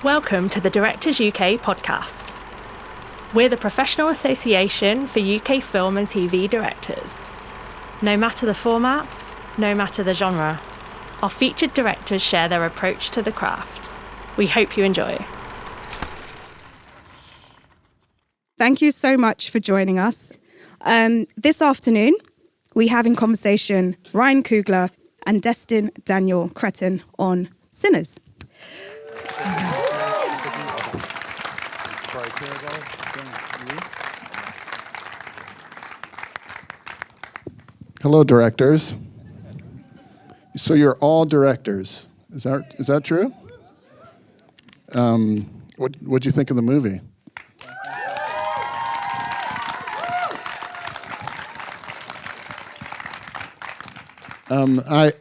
Welcome to the Directors UK podcast. We're the professional association for UK film and TV directors. No matter the format, no matter the genre, our featured directors share their approach to the craft. We hope you enjoy. Thank you so much for joining us. This afternoon, we have in conversation Ryan Coogler and Destin Daniel Cretton on Sinners. Hello, directors. So you're all directors. Is that true? What'd you think of the movie? I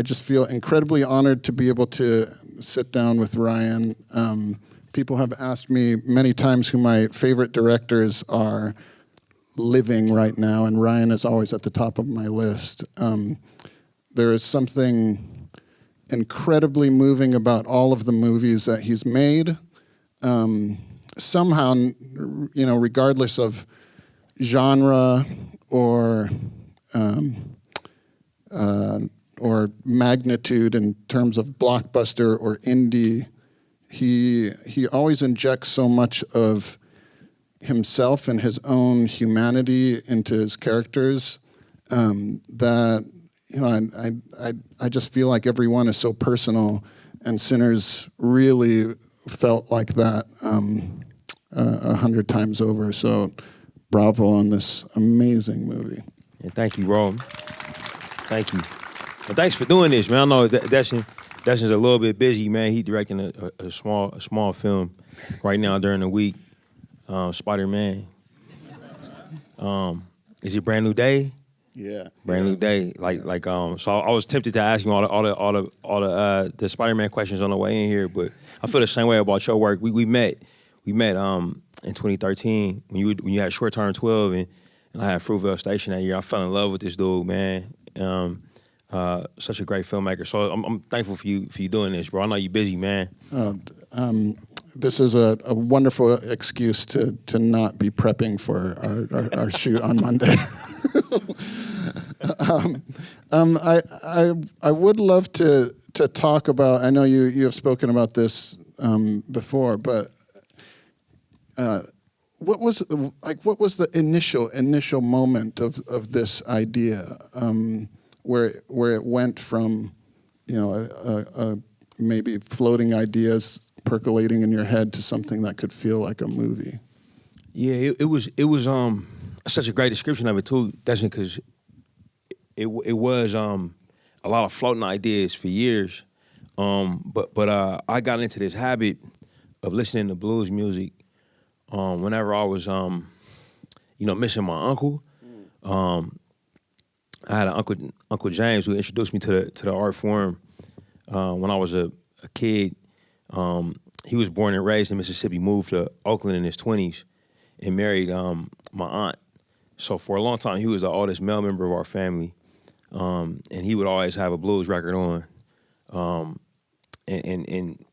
just feel incredibly honored to be able to sit down with Ryan. People have asked me many times who my favorite directors are living right now, and Ryan is always at the top of my list. There is something incredibly moving about all of the movies that he's made. Somehow, regardless of genre or magnitude in terms of blockbuster or indie, he always injects so much of himself and his own humanity into his characters that I just feel like every one is so personal, and Sinners really felt like that 100 times over. So bravo on this amazing movie. And thank you, Rome. Thank you. And thanks for doing this, man. I know Destin's a little bit busy, man. He's directing a small film right now during the week. Spider-Man. Is it Brand New Day? Yeah. Brand New Day. So I was tempted to ask you all the Spider-Man questions on the way in here, but I feel the same way about your work. We met in 2013 when you had Short Term 12 and I had Fruitvale Station that year. I fell in love with this dude, man. Such a great filmmaker. So I'm thankful for you doing this, bro. I know you're busy, man. This is a wonderful excuse to not be prepping for our shoot on Monday. I would love to talk about. I know you have spoken about this before, but what was the initial moment of this idea where it went from maybe floating ideas percolating in your head to something that could feel like a movie? Yeah, it was such a great description of it too, Destin, because it was a lot of floating ideas for years. But I got into this habit of listening to blues music whenever I was missing my uncle. I had an Uncle James who introduced me to the art form when I was a kid. He was born and raised in Mississippi, moved to Oakland in his 20s, and married my aunt. So for a long time, he was the oldest male member of our family, and he would always have a blues record on, and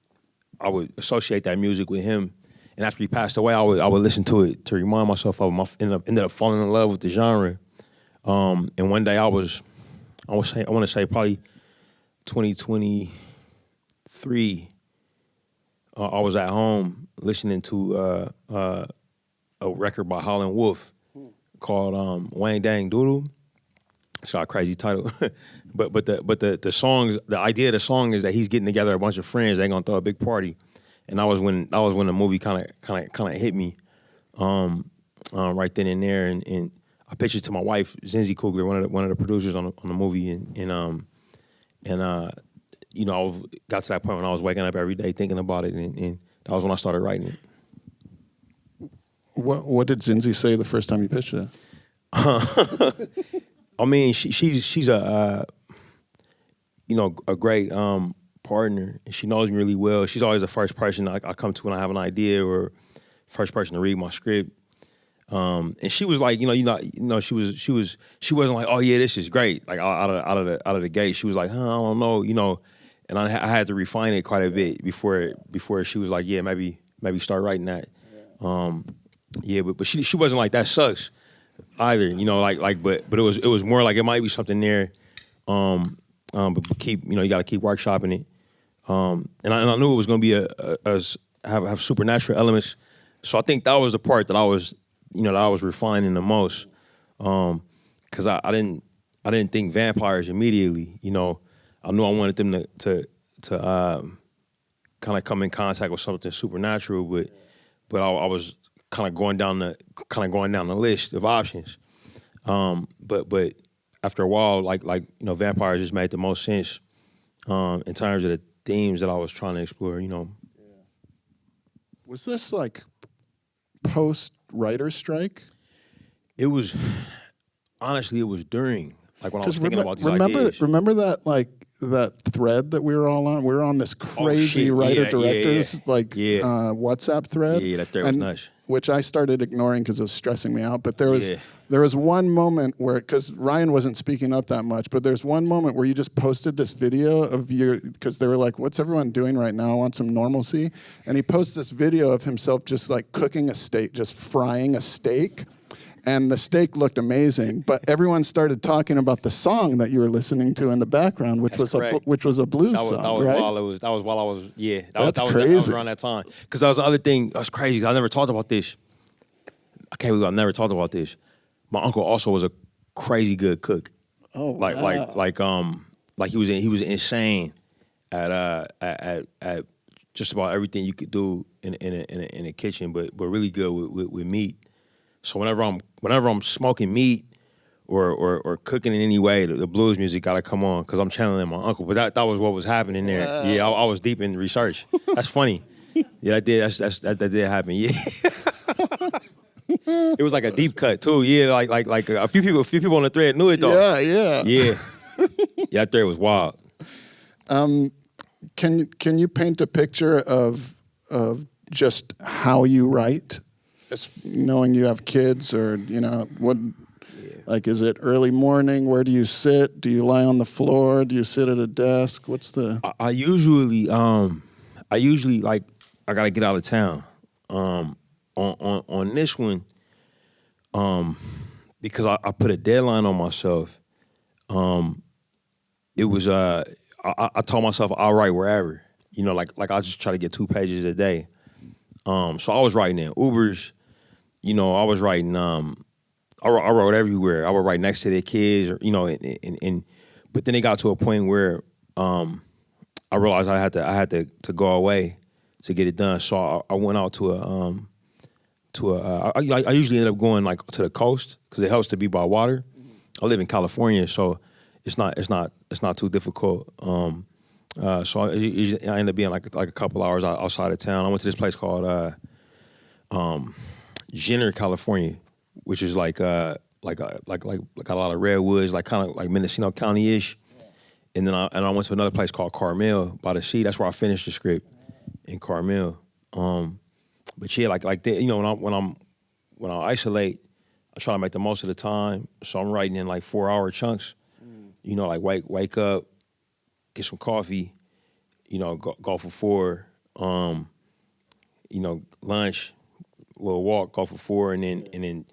I would associate that music with him. And after he passed away, I would listen to it to remind myself of him. I ended up falling in love with the genre. And one day I want to say probably 2023. I was at home listening to a record by Holland Wolf called Wang Dang Doodle. It's a crazy title, but the songs, the idea of the song is that he's getting together a bunch of friends. They're gonna throw a big party, and that was when the movie kind of hit me right then and there. And I pitched it to my wife, Zinzi Coogler, one of the producers on the movie, and I got to that point when I was waking up every day thinking about it, and that was when I started writing it. What did Zinzi say the first time you pitched it? I mean, she's a great partner, and she knows me really well. She's always the first person I come to when I have an idea, or first person to read my script. And she was like, she wasn't like, oh yeah, this is great, like out of the gate. She was like, I don't know, and I had to refine it quite a bit before she was like, yeah, maybe start writing that. But she wasn't like that sucks either, you know, but it was more like it might be something there, but keep, you know, you got to keep workshopping it, and I knew it was going to be have supernatural elements, so I think that was the part that I was refining the most, because I didn't think vampires immediately, you know. I knew I wanted them to kind of come in contact with something supernatural, but I was kind of going down the list of options. But after a while, like you know, vampires just made the most sense in terms of the themes that I was trying to explore. You know. Was this like post writer's strike? It was honestly, it was during, like when I was thinking about these ideas. Remember that that thread that we were all on? We were on this crazy writer-directors WhatsApp thread. Yeah, that thread was nuts. Which I started ignoring because it was stressing me out. But there was one moment where, because Ryan wasn't speaking up that much, but there's one moment where you just posted this video of because they were like, what's everyone doing right now? I want some normalcy. And he posted this video of himself just like cooking a steak, just frying a steak. And the steak looked amazing, but everyone started talking about the song that you were listening to in the background, which was a blues song, right? That was while I was crazy. That was around that time. Because that was the other thing. That's crazy. I never talked about this. I can't believe I never talked about this. My uncle also was a crazy good cook. Oh, wow. Like he was insane at just about everything you could do in a kitchen, but really good with meat. So whenever I'm smoking meat or cooking in any way, the blues music gotta come on because I'm channeling my uncle. But that was what was happening there. Wow. Yeah, I was deep in research. That's funny. Yeah, that did happen. Yeah, it was like a deep cut too. Yeah, like a few people on the thread knew it though. Yeah. Yeah, that thread was wild. Can you paint a picture of just how you write? Knowing you have kids, or you know what, like, is it early morning? Where do you sit? Do you lie on the floor? Do you sit at a desk? What's the? I usually like I gotta get out of town. On this one, because I put a deadline on myself. It was I told myself I'll write wherever, you know, like I just try to get 2 pages a day. So I was writing in Ubers. You know, I was writing. I wrote everywhere. I would write next to their kids, or, you know, and but then it got to a point where I realized I had to go away to get it done. So I went out I usually end up going like to the coast because it helps to be by water. I live in California, so it's not too difficult. So I ended up being like a couple hours outside of town. I went to this place called Jenner, California, which is like a lot of redwoods, like kind of like Mendocino County-ish. Yeah. And then I went to another place called Carmel by the sea. That's where I finished the script, in Carmel. But yeah, like you know, when I isolate, I try to make the most of the time. So I'm writing in like 4-hour chunks. You know, like wake up, get some coffee, you know, go for 4, you know, lunch, little walk, go for 4, and then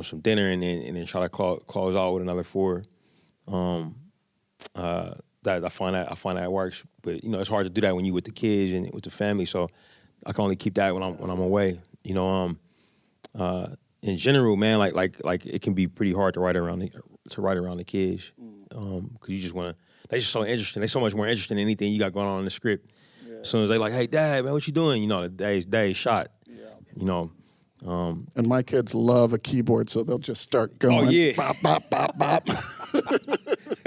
some dinner, and then try to close out with another 4. That I find that works, but you know, it's hard to do that when you with the kids and with the family. So I can only keep that when I'm away. You know, in general, man, like it can be pretty hard to write around the kids, because you just want to. They're just so interesting. They're so much more interesting than anything you got going on in the script. Yeah. As soon as they like, hey, Dad, man, what you doing? You know, the day's shot. Yeah. You know. And my kids love a keyboard, so they'll just start going. Oh yeah. Bop, bop, bop, bop.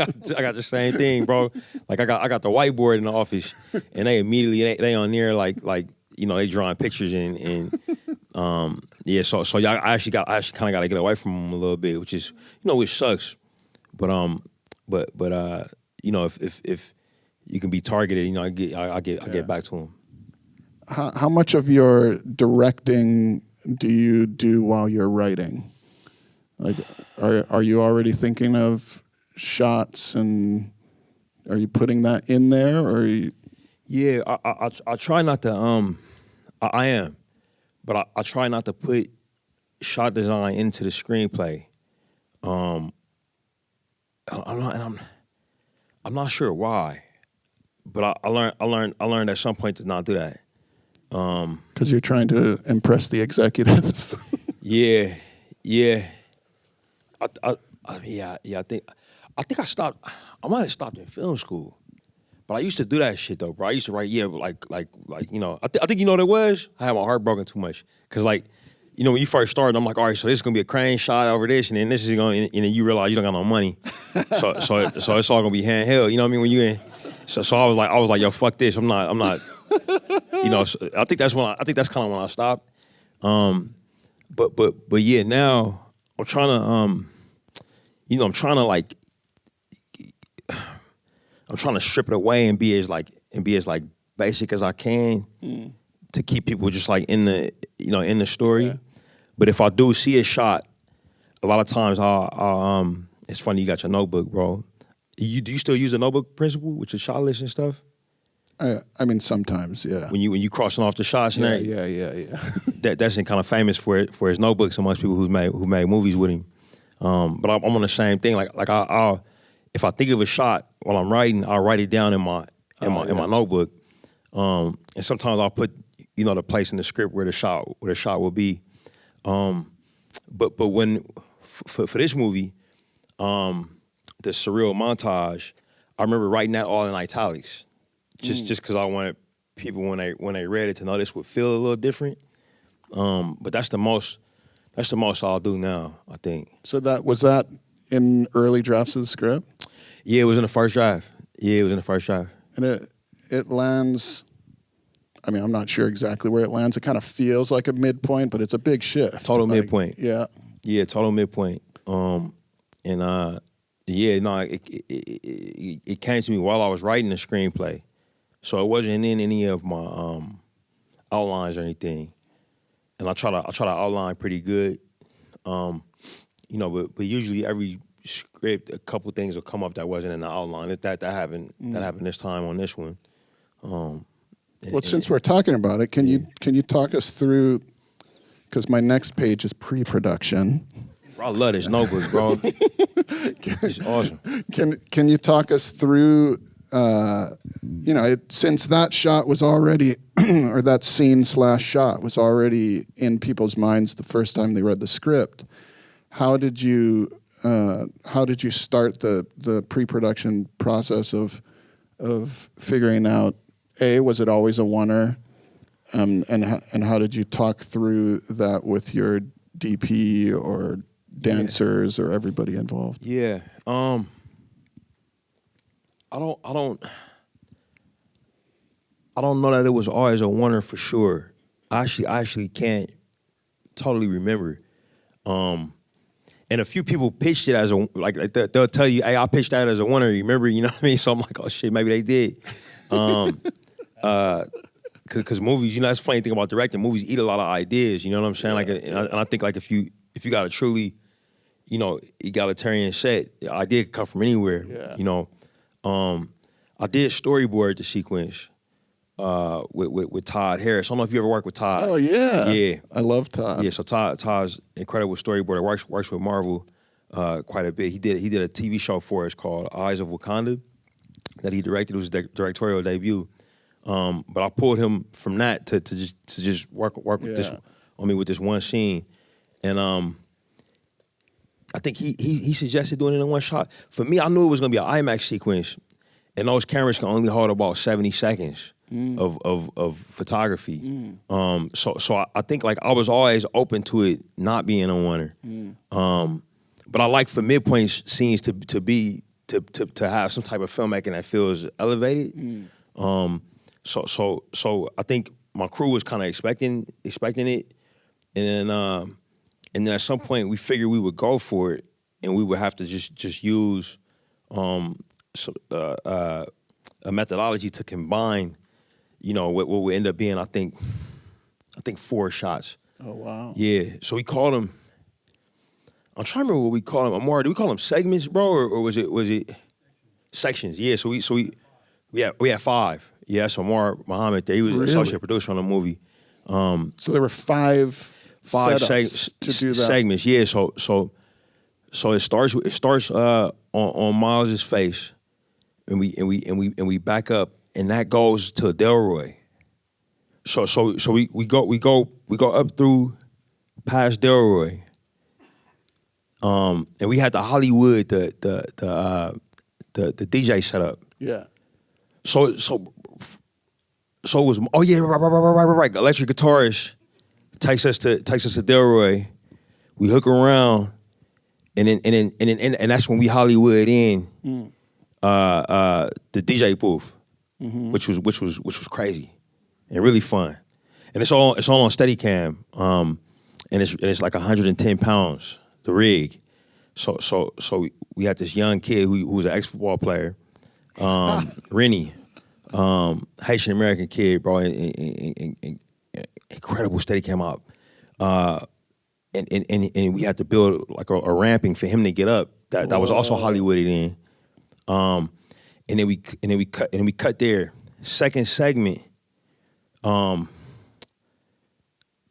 I got the same thing, bro. Like I got the whiteboard in the office, and they immediately they on there like you know, they drawing pictures and yeah. So yeah, I actually kind of got to get away from them a little bit, which sucks. But you know, if you can be targeted, you know, I get back to them. How much of your directing do you do while you're writing? Like, are you already thinking of shots and Are you putting that in there, or are you? Yeah, I try not to. I am, but I try not to put shot design into the screenplay. I'm not sure why, but I learned at some point to not do that. Because you're trying to impress the executives. Yeah. I think I stopped. I might have stopped in film school, but I used to do that shit though, bro. I used to write, like you know. I think you know what it was. I had my heart broken too much, cause like, you know, when you first started, I'm like, all right, so this is gonna be a crane shot over this, and then this is gonna, and then you realize you don't got no money, so it's all gonna be handheld. You know what I mean? When you in, so I was like, yo, fuck this. I'm not. You know, so I think that's kind of when I stopped. But yeah, now I'm trying to I'm trying to strip it away and be as basic as I can to keep people just like in the story. Yeah. But if I do see a shot, a lot of times I'll it's funny you got your notebook, bro. Do you still use a notebook principle with your shot list and stuff? I mean, sometimes, yeah. When you crossing off the shots and everything. Yeah. Destin kind of famous for his notebooks amongst people who made movies with him. But I'm on the same thing. Like I'll if I think of a shot while I'm writing, I'll write it down in my notebook. And sometimes I'll put the place in the script where the shot will be. But when for this movie, the surreal montage, I remember writing that all in italics. Just because I wanted people when they read it to know this would feel a little different. But that's the most I'll do now, I think. So was that in early drafts of the script? Yeah, it was in the first draft. And it lands, I mean, I'm not sure exactly where it lands. It kind of feels like a midpoint, but it's a big shift. Total midpoint. Yeah. Yeah, total midpoint. It came to me while I was writing the screenplay. So it wasn't in any of my outlines or anything. And I try to outline pretty good. But usually every script, a couple things will come up that wasn't in the outline. That happened this time on this one. Since we're talking about it, can you talk us through, because my next page is pre-production. I love this notebook, bro. It's awesome. Can you talk us through, since that shot was already, or that scene/shot was already in people's minds the first time they read the script, how did you start the pre-production process of figuring out, was it always a oneer, and how did you talk through that with your DP or dancers or everybody involved? Yeah. I don't know that it was always a oneer for sure. I actually can't totally remember. And a fefew people pitched it as they'll tell you, hey, I pitched that as a oneer, you remember? You know what I mean? So I'm like, oh shit, maybe they did. Cause movies, that's the funny thing about directing. Movies eat a lot of ideas, you know what I'm saying? And I think if you got a truly, egalitarian set, the idea could come from anywhere. Yeah. I did storyboard the sequence with Todd Harris. I don't know if you ever worked with Todd. Oh yeah. Yeah. I love Todd. Yeah, so Todd's incredible storyboarder, works with Marvel quite a bit. He did a TV show for us called Eyes of Wakanda that he directed. It was his directorial debut. But I pulled him from that to just work with this on me with this one scene. And I think he suggested doing it in one shot. For me, I knew it was gonna be an IMAX sequence, and those cameras can only hold about 70 seconds of photography. So I think I was always open to it not being a oneer. But I like for midpoint scenes to have some type of filmmaking that feels elevated. So I think my crew was kind of expecting it, and then at some point we figured we would go for it, and we would have to just use a methodology to combine, what would end up being I think 4 shots. Oh wow. Yeah. So we called them. I'm trying to remember what we called them. Amar, do we call them segments, bro, or was it? sections. Yeah, so we had 5. Yeah, that's Omar Muhammad there. He was an Really? associate producer on the movie. So there were 5 setups to do that. segments. Yeah, so it starts on Miles's face, and we back up, and that goes to Delroy. So we go up through past Delroy. And we had the Hollywood the DJ set up. Yeah. So it was right. Electric guitarist takes us to Delroy. We hook around, and that's when we Hollywood in the DJ booth, which was crazy and really fun. And it's all on Steadicam, and it's like 110 pounds the rig. So we had this young kid who was an ex-football player, Rennie. Haitian American kid, bro, incredible Steadicam up, and we had to build like a ramping for him to get up. That was also Hollywooded in, and then we cut there. Second segment, the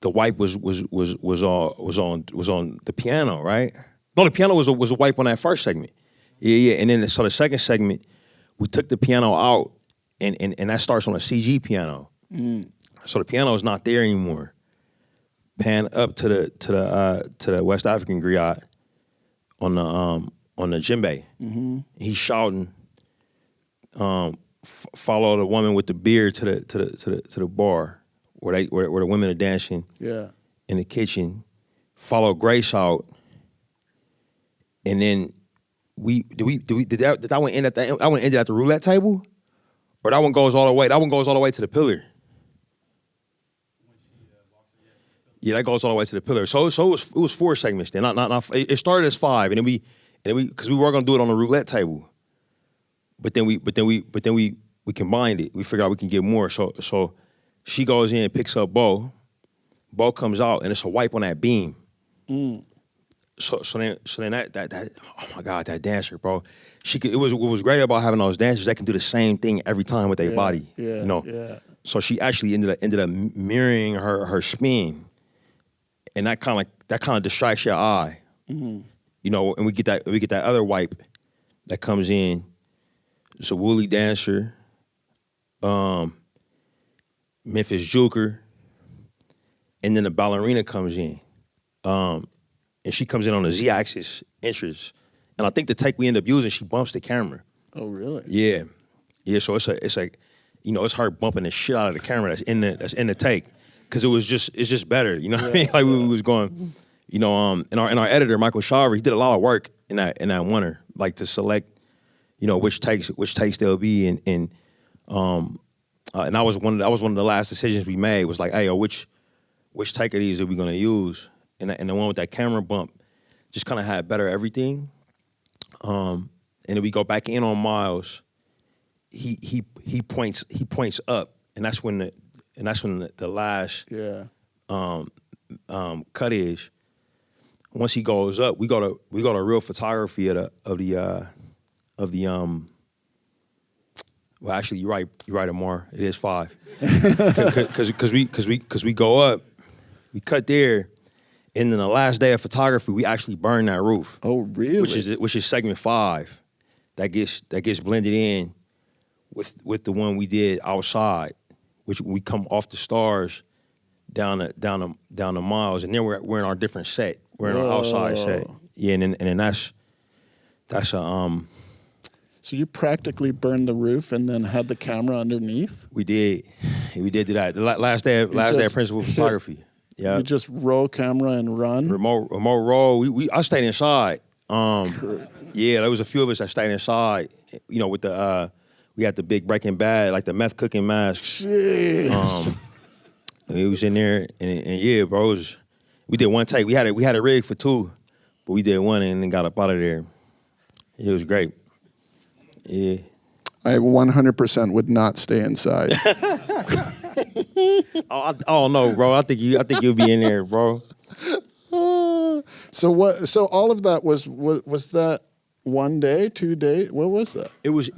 wipe was on the piano, right? No, the piano was a wipe on that first segment. Yeah, and then so the second segment, we took the piano out. And that starts on a CG piano, so the piano is not there anymore. Pan up to the West African griot on the djembe. He's shouting, follow the woman with the beard to the bar where the women are dancing. Yeah. In the kitchen. Follow Grace out, and then did that one end at that one ended at the roulette table? Or that one goes all the way. That one goes all the way to the pillar. Yeah, that goes all the way to the pillar. So it was 4 segments then. Not. It started as 5, and then we because we were gonna do it on the roulette table. But then we combined it. We figured out we can get more. So she goes in and picks up Bo. Bo comes out, and it's a wipe on that beam. So then that oh my God, that dancer, bro. What was great about having those dancers, they can do the same thing every time with their body. Yeah, you know. Yeah. So she actually ended up mirroring her spin, and that kind of distracts your eye. You know, and we get that other wipe that comes in. It's a woolly dancer, Memphis Juker, and then the ballerina comes in. And she comes in on the Z-axis entrance. And I think the take we end up using, she bumps the camera. Oh, really? Yeah. Yeah, so it's her bumping the shit out of the camera that's in the take. Cause it's just better. You know what I mean? Like we was going, you know, and our editor, Michael Shaver, he did a lot of work in that winter, like to select, you know, which takes there'll be and that was one of the last decisions we made was like, hey, which take of these are we gonna use? And the one with that camera bump just kind of had better everything. And then we go back in on Miles. He points up, and that's when the last cut is. Once he goes up, we go to real photography of the well, actually, you're right, Amar. It is 5. Because we go up, we cut there. And then the last day of photography, we actually burn that roof. Oh, really? Which is segment 5. That gets blended in with the one we did outside, which we come off the stars down the miles, and then we're in our different set. We're in our outside set. Yeah, and then that's a So you practically burned the roof and then had the camera underneath? We did do that. The last day of principal photography. Yeah. You just roll camera and run? Remote roll. I stayed inside. Yeah, there was a few of us that stayed inside. You know, with the we had the big Breaking Bad, like the meth cooking mask. Shit. We was in there, and yeah, bro, we did one take. We had a rig for 2, but we did one and then got up out of there. It was great. Yeah. I 100% would not stay inside. I don't know, bro. I think you'll be in there, bro. So all of that was 1 day, 2 days? What was that? It was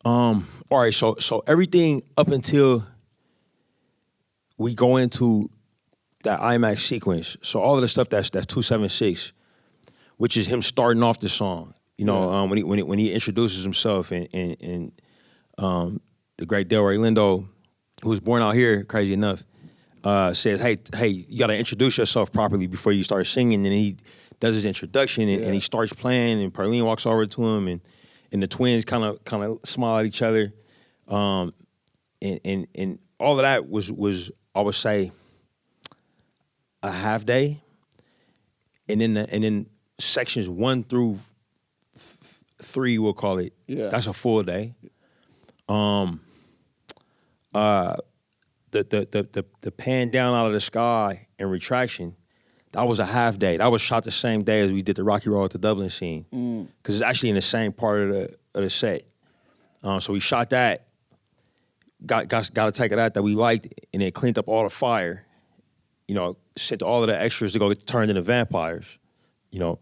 all right, so everything up until we go into that IMAX sequence. So all of the stuff that's 276, which is him starting off the song. You know, when he introduces himself and the great Delroy Lindo, who was born out here, crazy enough, says, hey, you got to introduce yourself properly before you start singing. And he does his introduction and he starts playing, and Perlene walks over to him, and the twins kind of smile at each other, and all of that was I would say a half day, and then sections 1 through 3, we'll call it. Yeah, that's a full day. The pan down out of the sky and retraction, that was a half day. That was shot the same day as we did the Rocky Road to Dublin scene, because it's actually in the same part of the set. So we shot that, got a take of that we liked, and then cleaned up all the fire. You know, sent all of the extras to go get turned into vampires. You know,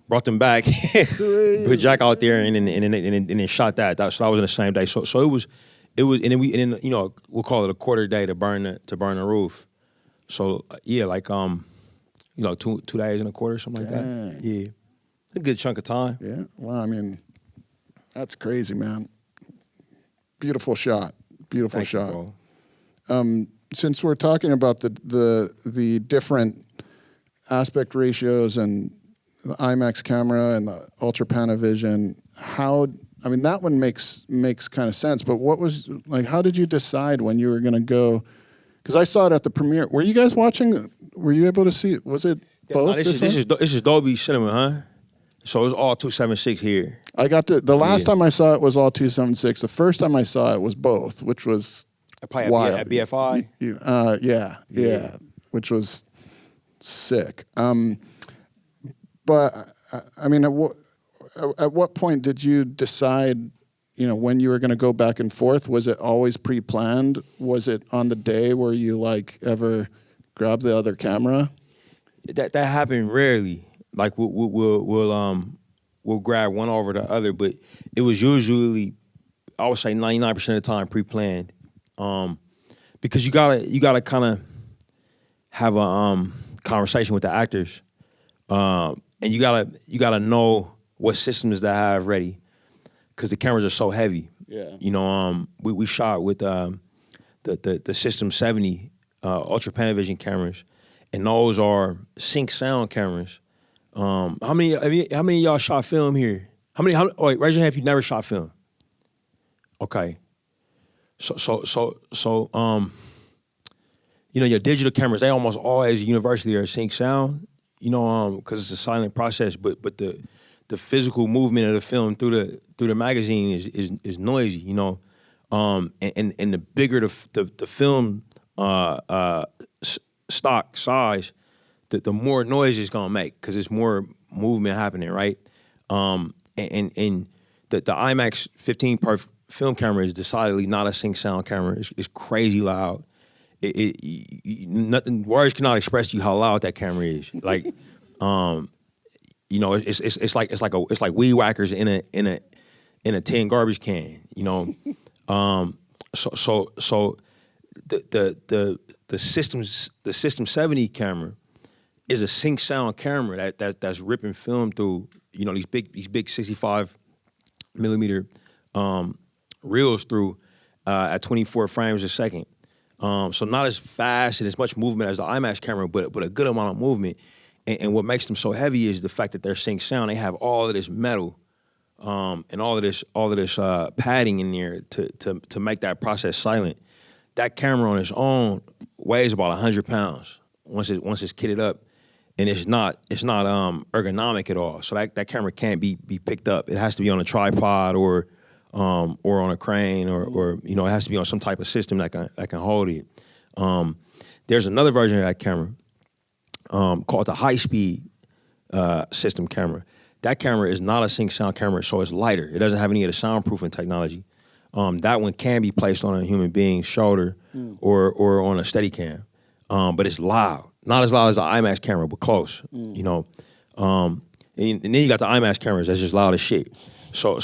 brought them back, put Jack out there, and then shot that. So that was in the same day. So it was, and then you know, we'll call it a quarter day to burn the roof. So yeah, like you know, 2 days and a quarter, something like that. Yeah, a good chunk of time. Yeah. Well, I mean, that's crazy, man. Beautiful shot. Beautiful Thank shot. You, bro. Since we're talking about the different aspect ratios and the IMAX camera and the Ultra Panavision, I mean, that one makes kind of sense. But what was, like, how did you decide when you were going to go? Because I saw it at the premiere. Were you guys watching? Were you able to see it? Was it both? No, this is Dolby Cinema, huh? So it was all 276 here. I got the last time I saw it was all 276. The first time I saw it was both, which was probably wild. At BFI. Yeah, which was sick. But I mean, at what point did you decide, you know, when you were going to go back and forth? Was it always pre-planned? Was it on the day where you like ever grab the other camera? That happened rarely. Like we'll grab one over the other, but it was usually, I would say 99% of the time pre-planned, because you gotta kind of have a conversation with the actors, and you gotta know what systems to have ready, because the cameras are so heavy. Yeah. You know, we shot with the System 70 Ultra Panavision cameras, and those are sync sound cameras. How many of y'all shot film here? Wait, raise your hand if you never shot film. Okay. So you know, your digital cameras, they almost always universally are sync sound, you know, because it's a silent process, but the physical movement of the film through the magazine is noisy, you know. And the bigger the film stock size, the more noise it's gonna make, because it's more movement happening, right? And the IMAX 15 per film camera is decidedly not a sync sound camera. It's crazy loud. Nothing, words cannot express to you how loud that camera is. Like, you know, it's like weed whackers in a tin garbage can. You know, so the System 70 camera is a sync sound camera that's ripping film through, you know, these big 65 millimeter reels through at 24 frames a second. So not as fast and as much movement as the IMAX camera, but a good amount of movement. And what makes them so heavy is the fact that they're sync sound. They have all of this metal and all of this padding in there to make that process silent. That camera on its own weighs about 100 pounds once it's kitted up, and it's not ergonomic at all. So that camera can't be picked up. It has to be on a tripod or on a crane or you know, it has to be on some type of system that can hold it. There's another version of that camera called the high speed system camera. That camera is not a sync sound camera, so it's lighter. It doesn't have any of the soundproofing technology. That one can be placed on a human being's shoulder or on a Steadicam, but it's loud. Not as loud as the IMAX camera, but close. You know, and then you got the IMAX cameras that's just loud as shit. So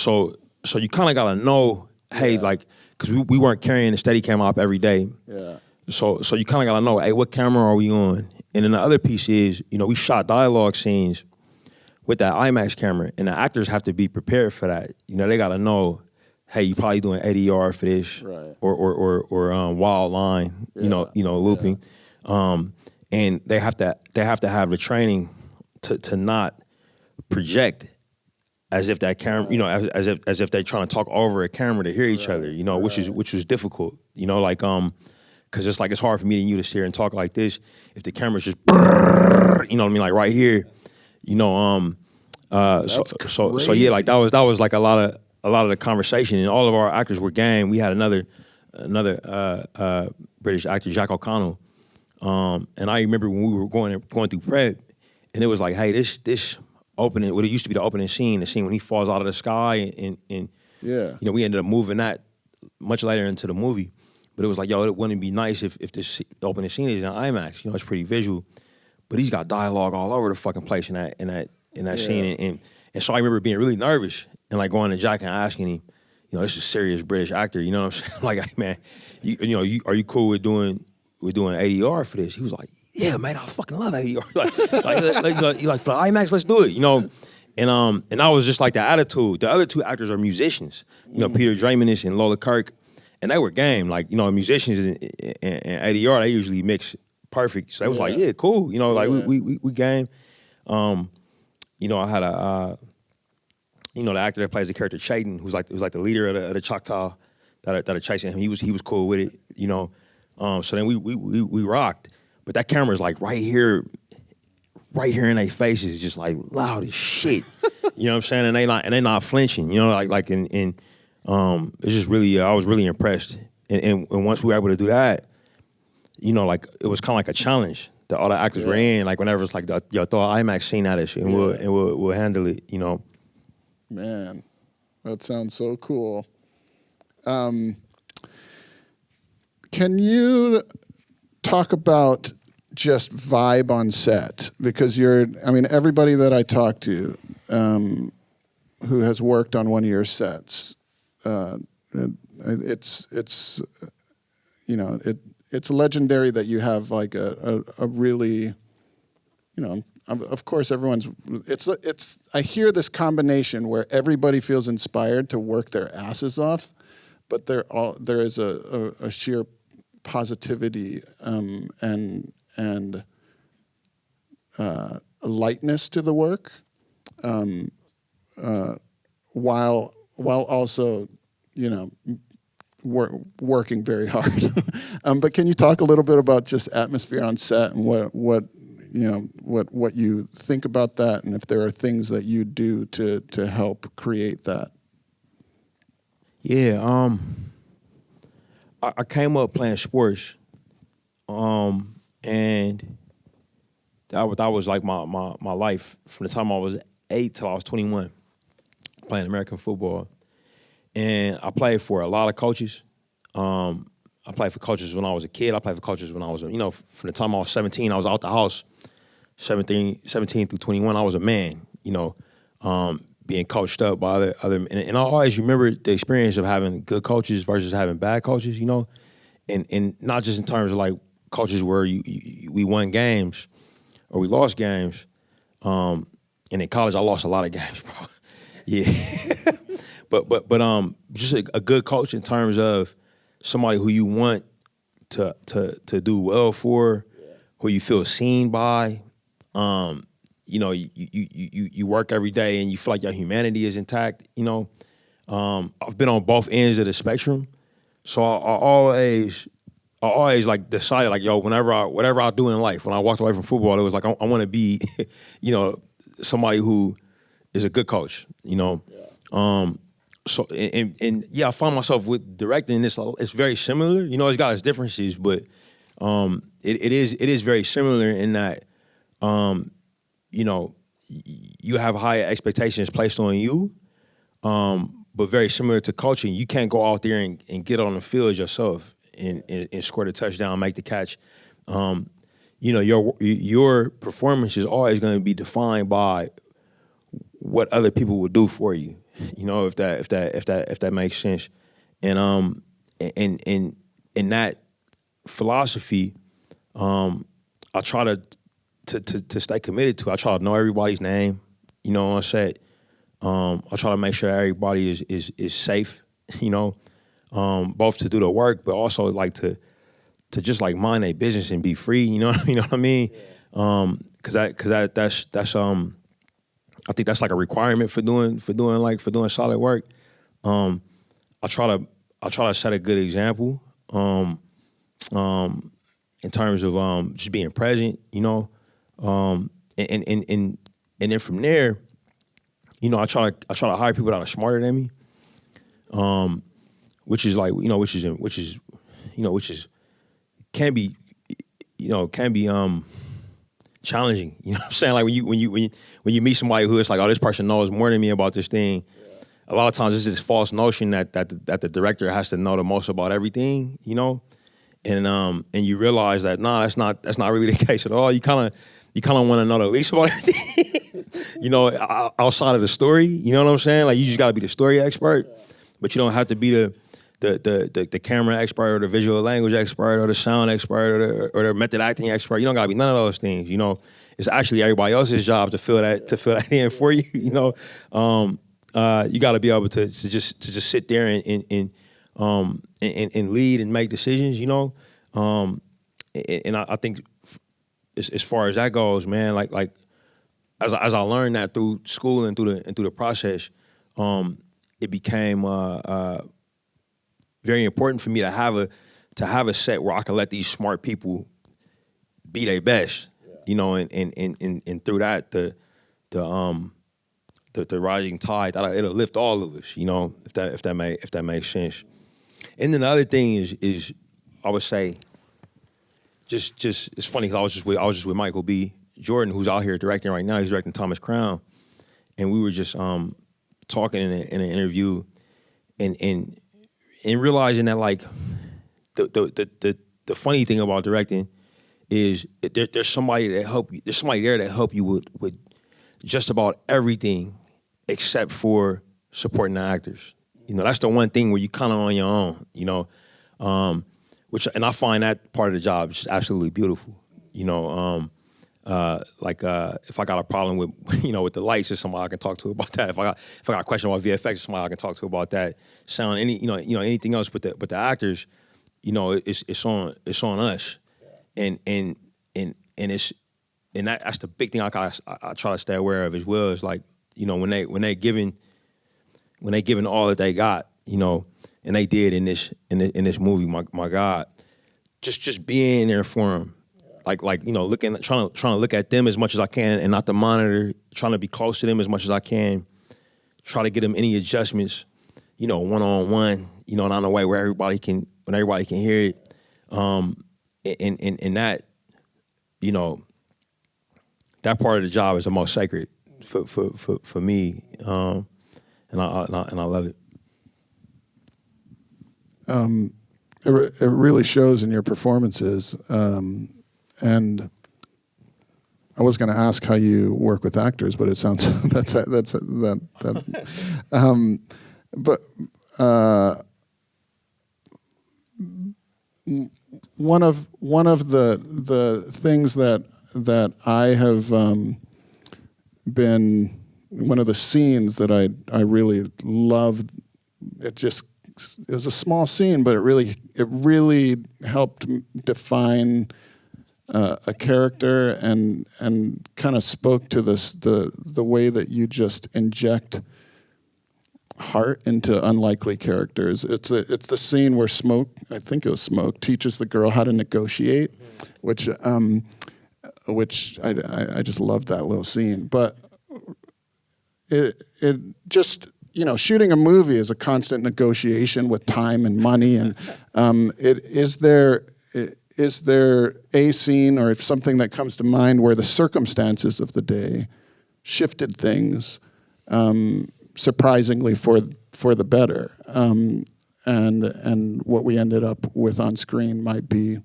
you kind of gotta know, hey, like, because we weren't carrying the Steadicam op every day. Yeah. So you kind of gotta know, hey, what camera are we on? And then the other piece is, we shot dialogue scenes with that IMAX camera, and the actors have to be prepared for that. They gotta know, hey, you probably doing ADR for this, right? Or wild line, looping, and they have to have the training to not project as if that camera, as if they're trying to talk over a camera to hear each other, which was difficult, because it's like it's hard for me and you to sit here and talk like this if the camera's just, like right here, so yeah, like that was like a lot of the conversation, and all of our actors were game. We had another British actor, Jack O'Connell, and I remember when we were going through prep, and it was like, hey, this opening, what it used to be the opening scene, the scene when he falls out of the sky, and we ended up moving that much later into the movie. But it was like, yo, it wouldn't be nice if this opening scene is in IMAX. It's pretty visual, but he's got dialogue all over the fucking place in that scene, and so I remember being really nervous and like going to Jack and asking him, this is a serious British actor, you know what I'm saying? Like, hey, man, are you cool with doing ADR for this? He was like, yeah, man, I fucking love ADR. like for IMAX, let's do it, And I was just like the attitude. The other two actors are musicians, Peter Draymanish and Lola Kirk, and they were game. Like, musicians and ADR, they usually mix perfect. So they was like, yeah, cool. We game. I had the actor that plays the character Chayton, who's like the leader of the Choctaw that are chasing him. He was cool with it, So then we rocked. But that camera's like right here in their faces, just like loud as shit. You know what I'm saying? And they not flinching. It's just really I was really impressed. And once we were able to do that, like it was kind of like a challenge that all the actors were in. Like whenever it's like, throw an IMAX scene at us, and we'll handle it. Man, that sounds so cool. Can you talk about just vibe on set? Because everybody that I talk to who has worked on one of your sets, it's legendary that you have like a really, of course everyone's, I hear this combination where everybody feels inspired to work their asses off, but there is a sheer positivity and a lightness to the work, while also, working very hard. But can you talk a little bit about just atmosphere on set and what you think about that, and if there are things that you do to help create that? Yeah, I came up playing sports, and that was like my life from the time I was 8 till I was 21, playing American football. And I played for a lot of coaches. I played for coaches when I was a kid. I played for coaches when I was, from the time I was 17, I was out the house. 17 through 21, I was a man, being coached up by other, and I always remember the experience of having good coaches versus having bad coaches, and not just in terms of like coaches where we won games or we lost games. And in college, I lost a lot of games, bro. Yeah. But just a good coach in terms of somebody who you want to do well for, who you feel seen by. You work every day and you feel like your humanity is intact. I've been on both ends of the spectrum, so I always like decided like, yo, whatever I do in life, when I walked away from football, it was like I want to be, somebody who is a good coach. So and yeah, I find myself with directing this. It's very similar. It's got its differences, but it is very similar in that you have higher expectations placed on you, but very similar to coaching. You can't go out there and get on the field yourself and score the touchdown, make the catch. Your performance is always going to be defined by what other people would do for you. You know, if that makes sense. And in that philosophy, I try to stay committed to. I try to know everybody's name. You know what I'm saying? I try to make sure everybody is safe. You know, both to do the work, but also like to just like mind their business and be free. You know what I mean? Because that's I think that's like a requirement for doing solid work. I try to set a good example. In terms of just being present, you know, and then from there, you know, I try to hire people that are smarter than me, which is like, you know, which is can be challenging. You know what I'm saying? Like when you meet somebody who is like, oh, this person knows more than me about this thing. A lot of times it's this false notion that the director has to know the most about everything, you know. And you realize that that's not really the case at all. You kind of want to know the least about everything, you know, outside of the story. You know what I'm saying? Like you just got to be the story expert, but you don't have to be the camera expert or the visual language expert or the sound expert or the method acting expert. You don't got to be none of those things. You know, it's actually everybody else's job to fill that in for you. You know, you got to be able to just sit there and lead and make decisions, you know, and I think as far as that goes, man, like as I learned that through school and through the process, it became very important for me to have a set where I can let these smart people be their best, you know, and through that the rising tide it'll lift all of us, you know, if that makes sense. And then the other thing is I would say, just it's funny because I was just with Michael B. Jordan, who's out here directing right now. He's directing Thomas Crown, and we were just talking in an interview, and realizing that like the funny thing about directing is there's somebody that help you. There's somebody there that help you with just about everything except for supporting the actors. You know, that's the one thing where you kind of on your own, you know, and I find that part of the job just absolutely beautiful. You know, if I got a problem with, you know, with the lights, there's somebody I can talk to about that. If I got a question about VFX, there's somebody I can talk to about that. Sound, anything else, but the actors, you know, it's on us, and that's the big thing I try to stay aware of as well. Is like, you know, when they giving all that they got, you know, and they did in this movie, my God, just being there for them, like you know, trying to look at them as much as I can, and not the monitor, trying to be close to them as much as I can, try to get them any adjustments, you know, one-on-one, you know, not in a way where everybody can hear it, and that, you know, that part of the job is the most sacred for me, and I love it. It really shows in your performances, and I was going to ask how you work with actors, but it sounds but one of the things that I have been, one of the scenes that I really loved, it was a small scene, but it really helped define a character and kind of spoke to the way that you just inject heart into unlikely characters. It's the scene where I think it was Smoke, teaches the girl how to negotiate, which I just loved that little scene. But it just, you know, shooting a movie is a constant negotiation with time and money. And is there a scene, or if something that comes to mind, where the circumstances of the day shifted things surprisingly for the better, and what we ended up with on screen might be,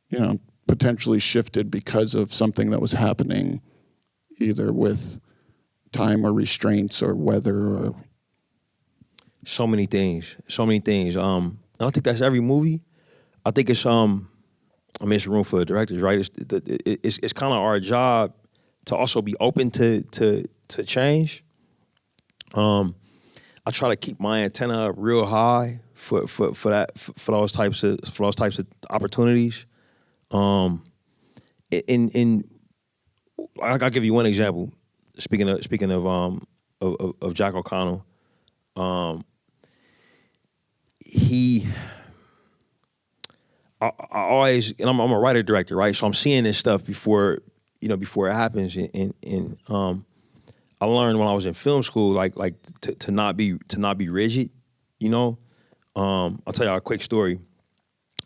you know, potentially shifted because of something that was happening either with time or restraints or weather or? So many things. I don't think that's every movie. I think it's it's a room for directors, right? It's kind of our job to also be open to change. I try to keep my antenna up real high for those types of opportunities. I'll give you one example. Speaking of Jack O'Connell, I always, and I'm a writer director, right? So I'm seeing this stuff before it happens, and I learned when I was in film school, like to not be rigid, you know. I'll tell y'all a quick story.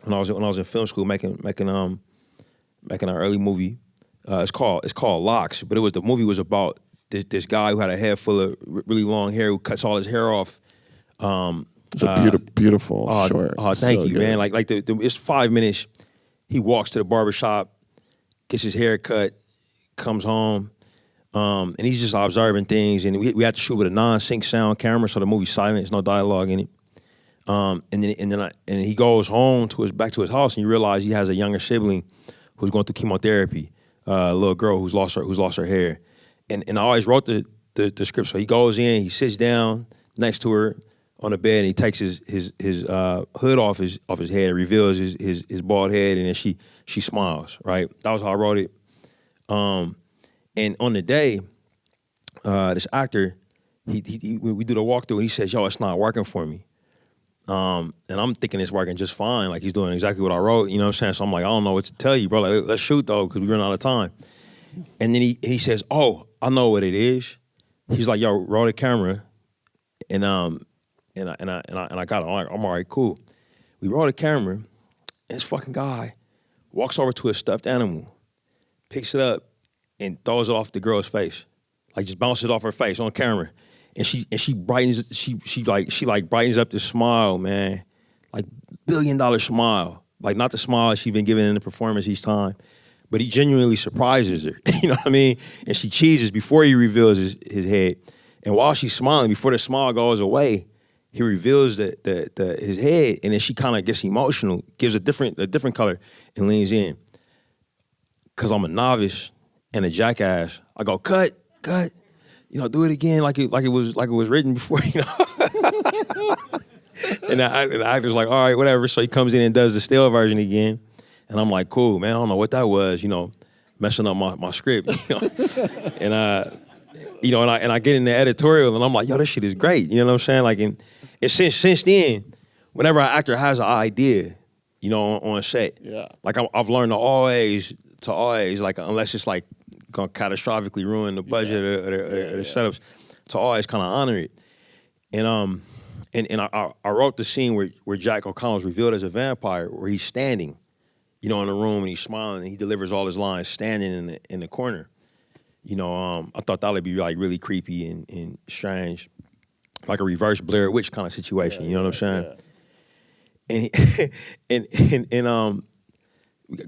When I was in film school making an early movie, it's called Locks, but the movie was about this guy who had a head full of really long hair who cuts all his hair off. It's a beautiful short. Oh, thank you, good. man. Like it's 5 minutes. He walks to the barbershop, gets his hair cut, comes home. And he's just observing things, and we had to shoot with a non-sync sound camera, so the movie's silent. There's no dialogue in it. And he goes home back to his house, and you realize he has a younger sibling who's going through chemotherapy, a little girl who's lost her hair. And I always wrote the script. So he goes in, he sits down next to her on the bed, and he takes his hood off his head, reveals his bald head, and then she smiles. Right, that was how I wrote it. And on the day, this actor, we do the walkthrough, and he says, "Yo, it's not working for me." And I'm thinking it's working just fine, like he's doing exactly what I wrote. You know what I'm saying? So I'm like, I don't know what to tell you, bro. Like, let's shoot though, because we run out of time. And then he says, "Oh, I know what it is." He's like, "Yo, roll the camera," and I got it. I'm like, I'm all right, cool. We roll the camera, and this fucking guy walks over to a stuffed animal, picks it up, and throws it off the girl's face, like just bounces it off her face on camera, and she brightens, she brightens up this smile, man, like $1 billion smile, like not the smile she's been given in the performance each time, but he genuinely surprises her, you know what I mean? And she cheeses before he reveals his head, and while she's smiling, before the smile goes away, he reveals his head, and then she kind of gets emotional, gives a different color, and leans in. Cause I'm a novice and a jackass, I go, cut, do it again like it was written before, you know. And the actor's like, all right, whatever. So he comes in and does the still version again, and I'm like, cool, man. I don't know what that was, messing up my script, and and I get in the editorial, and I'm like, yo, this shit is great, you know what I'm saying? Like, and since then, whenever an actor has an idea, on set, like I've learned to always, like, unless it's like gonna catastrophically ruin the budget or the setups, to always kind of honor it. And I wrote the scene where Jack O'Connell's revealed as a vampire, where he's standing, in the room, and he's smiling, and he delivers all his lines standing in the corner. I thought that would be like really creepy and strange, like a reverse Blair Witch kind of situation. You know what I'm saying? Yeah. And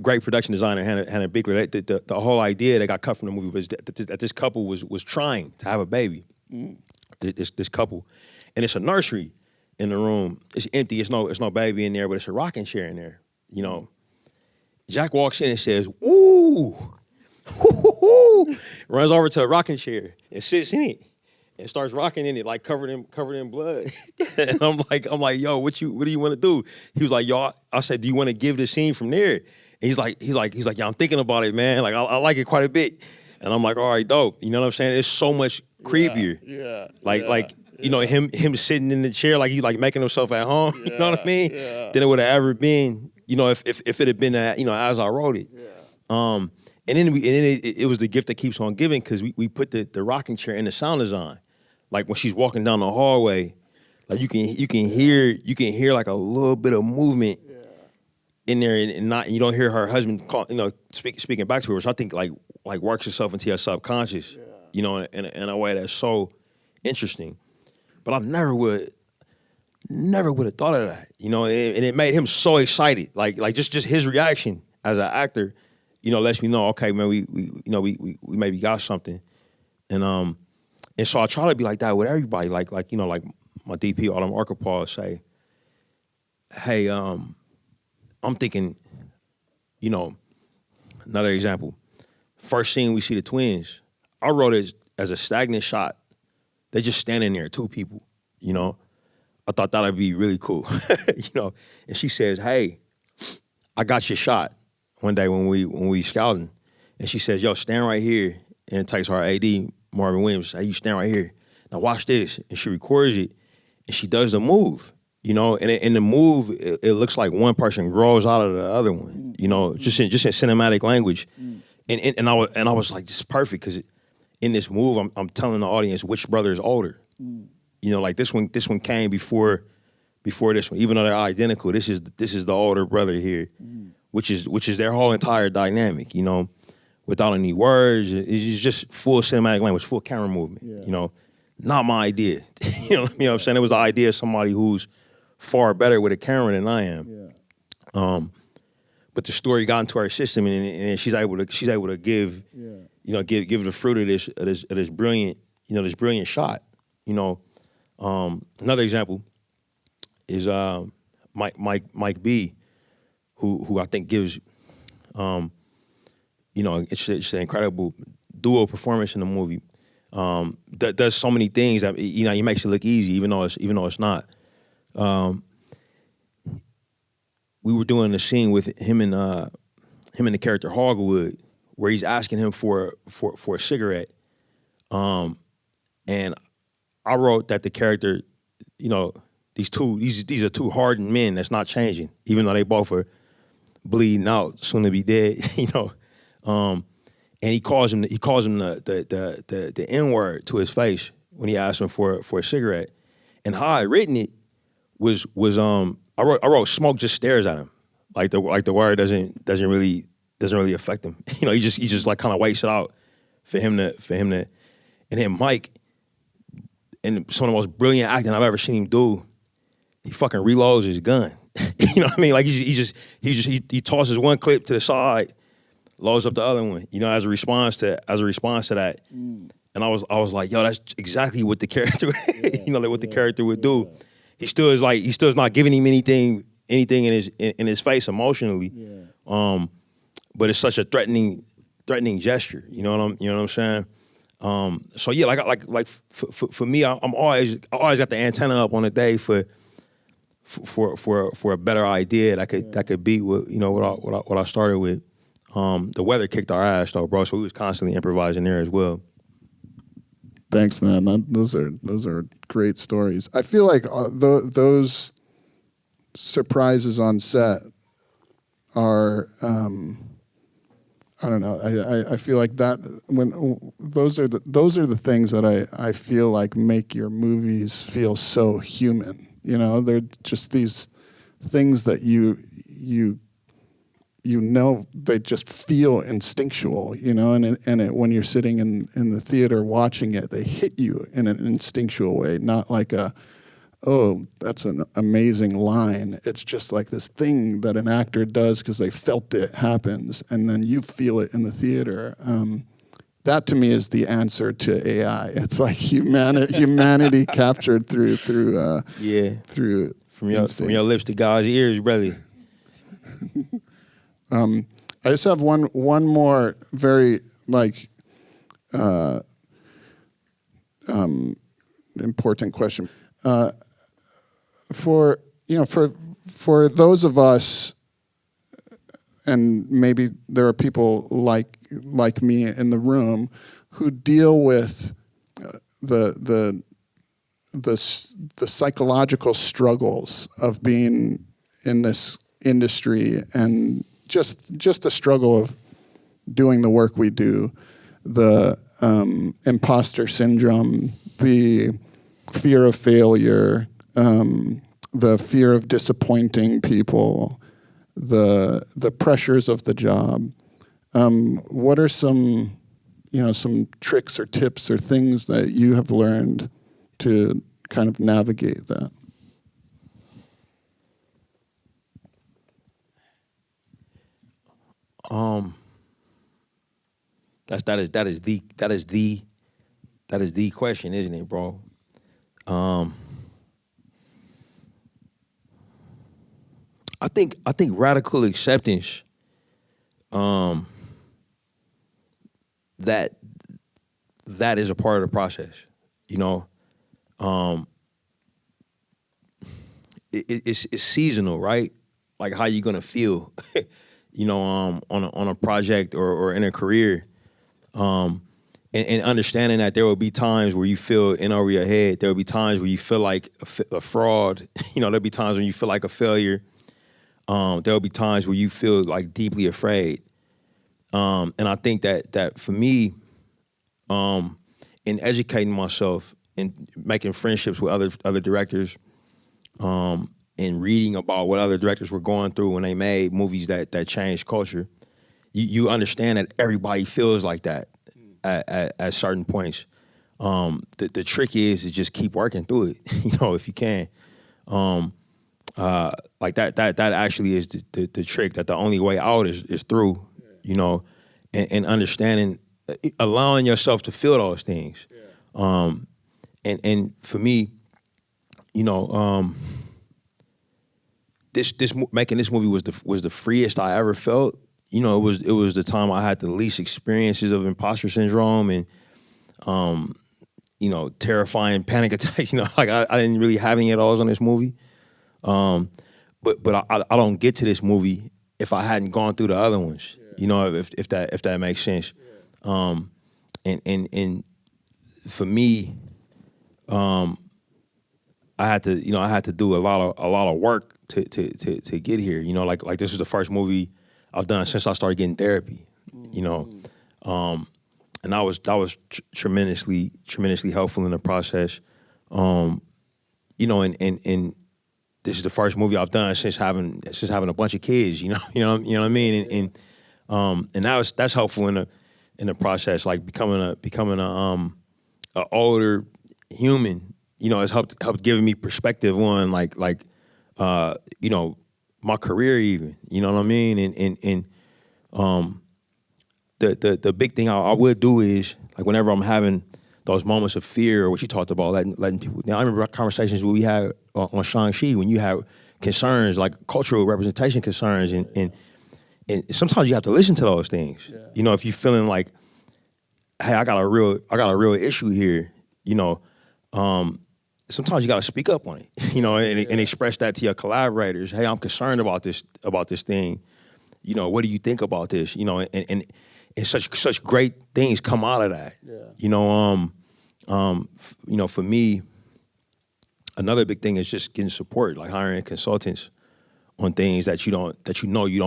great production designer Hannah Bickler. The whole idea that got cut from the movie was that this couple was trying to have a baby. This couple, and it's a nursery in the room. It's empty. It's no baby in there, but it's a rocking chair in there. Jack walks in and says, "Ooh." Runs over to a rocking chair and sits in it and starts rocking in it, like covered in blood. And I'm like, yo, what do you want to do? He was like, yo, I said, do you want to give the scene from there? And he's like, yeah, I'm thinking about it, man. Like, I like it quite a bit. And I'm like, all right, dope. You know what I'm saying? It's so much creepier. Him sitting in the chair, like he like making himself at home. You know what I mean? Yeah. Than it would have ever been. If it had been as I wrote it. Yeah. And then it was the gift that keeps on giving, because we put the rocking chair in the sound design. Like when she's walking down the hallway, like you can hear like a little bit of movement in there, and not, you don't hear her husband speaking back to her. So I think like works itself into your subconscious, in a way that's so interesting. But I never would have thought of that, and it made him so excited. Like just his reaction as an actor, lets me know, okay, man, we maybe got something. And And so I try to be like that with everybody. Like like my DP, Autumn Archipel, say, hey, I'm thinking, another example. First scene we see the twins. I wrote it as a stagnant shot. They're just standing there, two people, I thought that'd be really cool, And she says, hey, I got your shot one day when we scouting. And she says, yo, stand right here. And takes our AD, Marvin Williams, hey, you stand right here. Now watch this. And she records it, and she does the move, and in the move, it looks like one person grows out of the other one, just in cinematic language. And I was like, this is perfect, because in this move, I'm telling the audience which brother is older. Like this one came before this one, even though they're identical. This is the older brother here, which is their whole entire dynamic, without any words. It's just full cinematic language, full camera movement. Not my idea. You know what I'm saying? It was the idea of somebody who's far better with a camera than I am. But the story got into our system, and she's able to give give the fruit of this brilliant this brilliant shot. Another example is Mike B, who I think gives it's an incredible duo performance in the movie. That does so many things that he makes it look easy, even though it's not. We were doing a scene with him and the character Hogwood, where he's asking him for a cigarette, and I wrote that the character, these are two hardened men that's not changing, even though they both are bleeding out, soon to be dead, and he calls him the N-word to his face when he asked him for a cigarette. And how I written it was I wrote smoke just stares at him, like the word doesn't really affect him. He just like kind of waits it out for him to and then Mike, and some of the most brilliant acting I've ever seen him do, he fucking reloads his gun. You know what I mean? Like he tosses one clip to the side, loads up the other one, as a response to that. And I was like, yo, that's exactly what the character, what the character would do. Yeah. He still is not giving him anything in his face emotionally. Yeah. But it's such a threatening gesture. You know what I'm saying? So yeah, like for me, I always got the antenna up on the day for a better idea that could beat what I started with. The weather kicked our ass though, bro. So we was constantly improvising there as well. Thanks, man. Those are great stories. I feel like those surprises on set are, I don't know. I feel like that when those are the things that I feel like make your movies feel so human. They're just these things that they just feel instinctual, and when you're sitting in the theater watching it, they hit you in an instinctual way, not like oh, that's an amazing line. It's just like this thing that an actor does because they felt it happens, and then you feel it in the theater. That to me is the answer to AI. It's like humanity captured through through from your lips to God's ears, brother. I just have one more very important question. For those of us, and maybe there are people like me in the room who deal with the psychological struggles of being in this industry, and just the struggle of doing the work we do, the imposter syndrome, the fear of failure, the fear of disappointing people, the pressures of the job. What are some tricks or tips or things that you have learned to kind of navigate that? That is the is the question, isn't it, bro? I think radical acceptance, that is a part of the process. You know, it's seasonal, right? Like how you gonna feel, you know, on a project or in a career, and understanding that there will be times where you feel in over your head. There will be times where you feel like a fraud. You know, there'll be times when you feel like a failure. There'll be times where you feel like deeply afraid. And I think that for me, in educating myself and making friendships with other directors, and reading about what other directors were going through when they made movies that changed culture, you understand that everybody feels like that at certain points. The trick is to just keep working through it, you know, if you can. Like that actually is the trick, that the only way out is through, you know, and understanding, allowing yourself to feel those things. And for me, you know, making this movie was the freest I ever felt. You know, it was the time I had the least experiences of imposter syndrome and, you know, terrifying panic attacks. You know, like I didn't really have any of those on this movie. But I don't get to this movie if I hadn't gone through the other ones. Yeah. You know, if that makes sense. Yeah. And for me, I had to do a lot of work to get here. You know, like this was the first movie I've done since I started getting therapy. You know, and that was tremendously helpful in the process. You know, and this is the first movie I've done since having a bunch of kids. You know what I mean. And that's helpful in the process, like becoming a older human. You know, it's helped giving me perspective on like you know, my career even. You know what I mean. And the big thing I would do is, like, whenever I'm having those moments of fear, or what you talked about, letting people. Now, I remember conversations we had on Shang-Chi when you had concerns, like cultural representation concerns, and sometimes you have to listen to those things. Yeah. You know, if you're feeling like, hey, I got a real issue here. You know, sometimes you got to speak up on it. You know, and express that to your collaborators. Hey, I'm concerned about this thing. You know, what do you think about this? You know, and such great things come out of that. Yeah. You know, for me, another big thing is just getting support, like hiring consultants on things that you don't know. You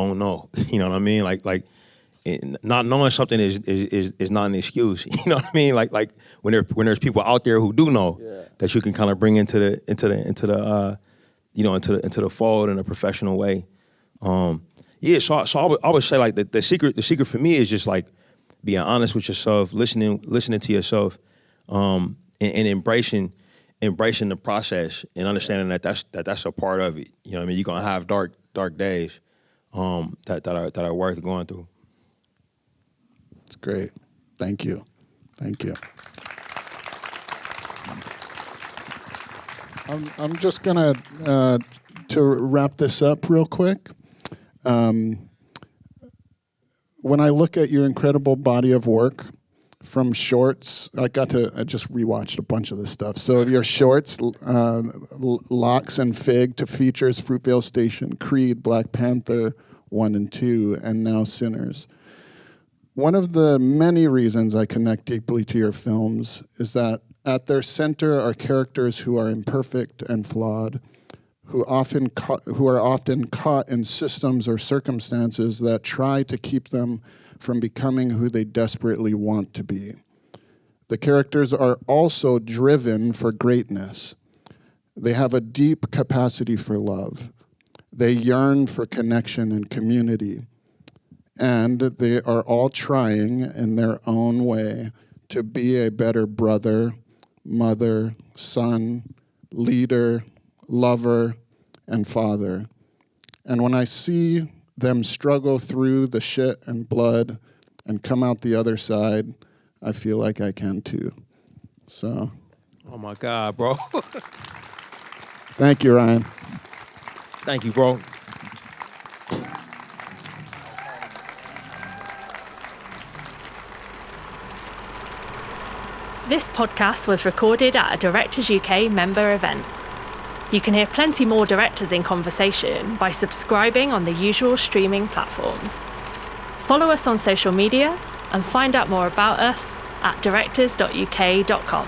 know what I mean? Like not knowing something is not an excuse. You know what I mean? Like when there's people out there who do know, that you can kind of bring into the fold in a professional way. Yeah, so I would say, like, the secret for me is just, like, being honest with yourself, listening to yourself, and embracing the process, and understanding that's a part of it. You know what I mean? You're gonna have dark days that are worth going through. It's great. Thank you. I'm just gonna to wrap this up real quick. When I look at your incredible body of work, from shorts, I just rewatched a bunch of this stuff. So your shorts, Locks and Fig, to features, Fruitvale Station, Creed, Black Panther 1 and 2, and now Sinners. One of the many reasons I connect deeply to your films is that at their center are characters who are imperfect and flawed, who are often caught in systems or circumstances that try to keep them from becoming who they desperately want to be. The characters are also driven for greatness. They have a deep capacity for love. They yearn for connection and community. And they are all trying in their own way to be a better brother, mother, son, leader, lover, and father. And when I see them struggle through the shit and blood and come out the other side, I feel like I can too. So, Oh my God, bro. thank you, Ryan. Thank you, bro. This podcast was recorded at a Directors UK member event. You can hear plenty more directors in conversation by subscribing on the usual streaming platforms. Follow us on social media and find out more about us at directors.uk.com.